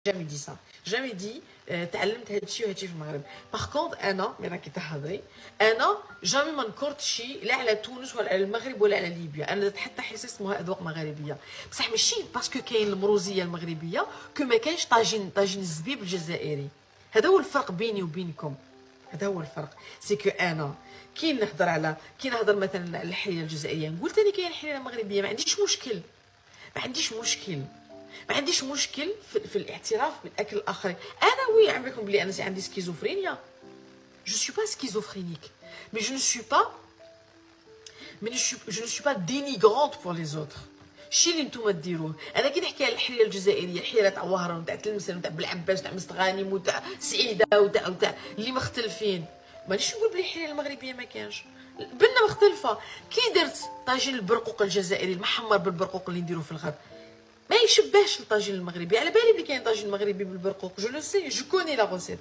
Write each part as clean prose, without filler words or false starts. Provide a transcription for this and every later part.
jamais dit ça. Jamais dit تعلمت هاد الشيء وهاد الشيء في المغرب. باغ كونط انا ملي راكي تهضري انا جامي ما نكرت شي لا على تونس ولا على المغرب ولا على ليبيا. انا حتى حسيت اسمها اذواق مغربيه بصح ماشي باسكو كاين المروزيه المغربيه كو ما كاينش طاجين الزبيب الجزائري. هذا هو الفرق بيني وبينكم. هذا هو الفرق. سي كو انا كي نهضر مثلا على الحليله الجزائريه نقول ثاني كاين الحليله المغربيه. ما عنديش مشكل. ما عنديش مشكل في الاعتراف بالاكل الاخرين. انا وي عمركم بلي انا عندي سكيزوفرينيا. جو سوي با سكيزوفرينيك مي جو ne suis pas dénigrante pour les autres. الشيء اللي نتوما ديروه. انا كي نحكي على الحليله الجزائريه، الحليله تاع وهران تاع تلمسان تاع بلعباس تاع مستغانم وتاع سعيده وتاع اللي مختلفين، مانيش نقول بلي الحليله المغربيه ما كانش. بلنا مختلفه. كي درت طاجين البرقوق الجزائري المحمر بالبرقوق اللي نديروه في الغد ما يشبهش الطاجين المغربي. على بالي بلي كاين طاجين مغربي بالبرقوق. جو لو سي، جو كوني لا روسيت،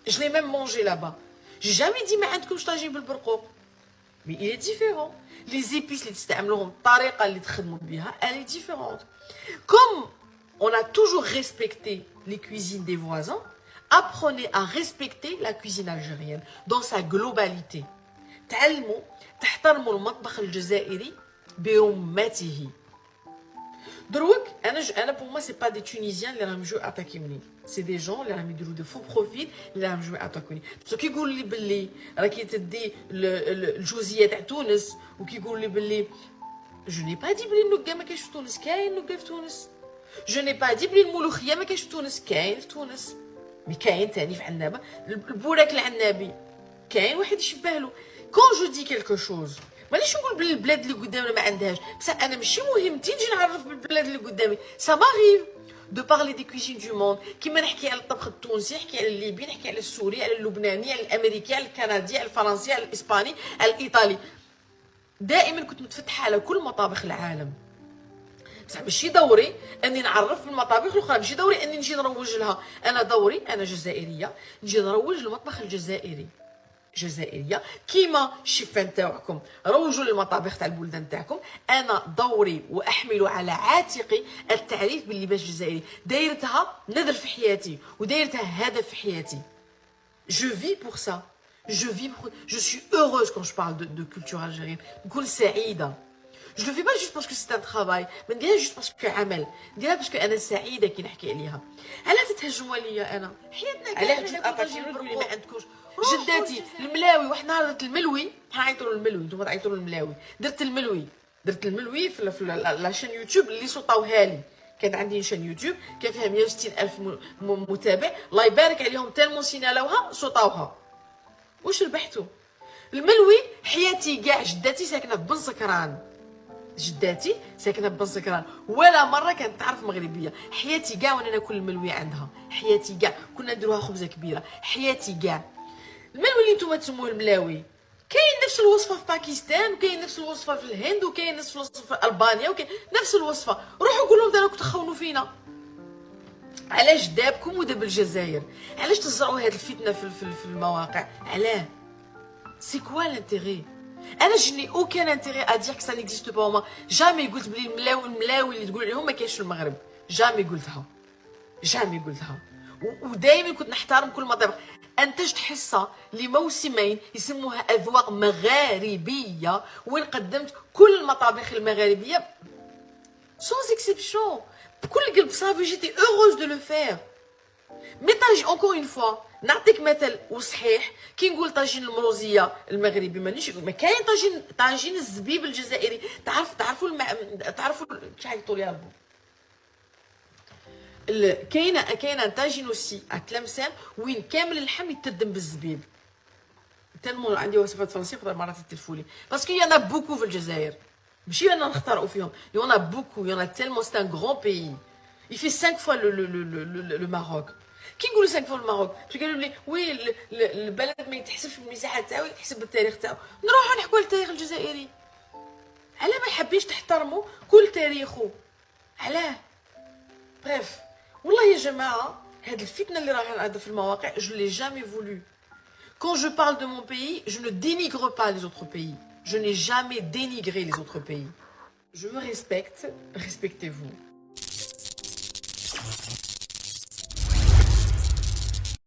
جو لي ميم مونجي لابا. جي جامي دي ما عندكمش طاجين بالبرقوق. مي il est différent. Les épices اللي تستعملوهم، الطريقه اللي تخدموا بها elle est différente. Comme on a toujours respecté les cuisines des voisins, apprenez à respecter la cuisine algérienne dans sa globalité. تعلموا تحترموا المطبخ الجزائري برمته. دروك انا بور موا سي با دي تونيزيان اللي راهم يجوا اتاكيوني، سي دي جون اللي راهم يديروا دو فو بروفيل اللي راهم يجوا اتاكيوني. باسكو كيقول لي باللي راكي تدي الجوزيه تاع تونس وكيقول لي باللي جو ني با دي بلي النكا ما كاينش في تونس، كاين نكا في تونس. جو ني با دي بلي الملوخيه ما كاينش في تونس، كاين في تونس. مي كاين ثاني في عنابه البوراك العنابي كاين واحد يشبه له. كون جو دي كيلكو شوز مانيش نقول بلي البلاد اللي قدامنا ما عندهاش، بصح انا ماشي مهمتي نجي نعرف بالبلاد اللي قدامي. سا ماريف دو بارلي دي كويزين دو موند، كيما نحكي على الطبخ التونسي، نحكي على الليبي، نحكي على السوري، على اللبناني، على الامريكي، على الكندي، على الفرنسي، على الاسباني، على الايطالي. دائما كنت متفتحه على كل مطابخ العالم. بصح ماشي دوري اني نعرف بالمطابخ الاخرى، ماشي دوري اني نجي نروج لها. انا دوري، انا جزائريه، نجي نروج للمطبخ الجزائري. جزائريه كيما الشيفان تاعكم روجوا للمطابخ تاع البلدان تاعكم. انا دوري واحمل على عاتقي التعريف باللباس الجزائري. دايرتها نذر في حياتي ودايرتها هدف في حياتي. je vis pour ça. je suis heureuse quand je parle de culture algérienne. نكون سعيده. je le fais pas juste parce que c'est un travail، ما نديرها juste parce que عمل، نديرها parce que انا سعيده كي نحكي عليها. علاش تتهجموا عليا انا؟ حياتنا كامله تقولي ما عندكوش. جداتي الملاوي، واحد النهار درت الملوي، حنعيطوا له الملوي، نتوما تعيطوا له الملاوي. درت الملوي في لاشين يوتيوب اللي صوتوها لي. كان عندي شان يوتيوب كان فيها 160 الف متابع، الله يبارك عليهم تالمون سينالوها صوتوها. واش ربحتوا؟ الملوي حياتي كاع جداتي ساكنه في بن سكران. جداتي ساكنه بن سكران، ولا مره كانت تعرف مغربيه. حياتي كاع وانا ناكل الملوي عندها، حياتي كاع كنا نديروها خبزه كبيره. حياتي كاع الملوي اللي نتوما تسموه الملاوي كاين نفس الوصفه في باكستان، وكاين نفس الوصفه في الهند، وكاين نفس الوصفه في البانيا، وكاين نفس الوصفه. روحوا قول لهم راكم تخونوا فينا. علاش دابكم وداب الجزائر؟ علاش تزرعوا هذه الفتنه في المواقع؟ علاه؟ سي كوا لانتيغي؟ انا جني اوكان انتيغي ادير كو سا نيكزيست با. ما جامي قلت بلي الملاوي اللي تقول عليهم ما كاينش في المغرب. جامي قلتها. ودائما كنت نحترم كل مطابخ. انتجت حصه لموسمين يسموها اذواق مغاربيه، وين قدمت كل المطابخ المغاربيه sans exception بكل قلب. صافي جيتي heureuse de le faire. مي طاجين اونكور اون فوا نعطيك مثل وصحيح. كي نقول طاجين المروزيه المغربي مانيش ما كاين طاجين الزبيب الجزائري. تعرفوا تعيطوا لي ربو. كاينه طاجين اوسي اتلمسان وين كامل اللحم يتردم بالزبيب. تالمون عندي وصفات فرنسيه خطر مرات تلفولي باسكو يانا بوكو في الجزائر، ماشي انا نختاروا فيهم. يانا بوكو، يانا تالمون سي ان غران بيي. il fait 5 fois le Maroc. كي نقولوا 5 fois الماروك باش قالوا لي وي البلد ما يتحسبش بالمساحه تاعو، يتحسب بالتاريخ تاعو. نروحوا نحكوا على التاريخ الجزائري. علاه ما حابينش تحترموا كل تاريخه؟ علاه؟ بريف والله يا جماعه هاد الفتنه اللي راهي في المواقع je l'ai jamais voulu. Quand je parle de mon pays, je ne dénigre pas les autres pays. Je n'ai jamais dénigré les autres pays. Je me respecte, respectez-vous.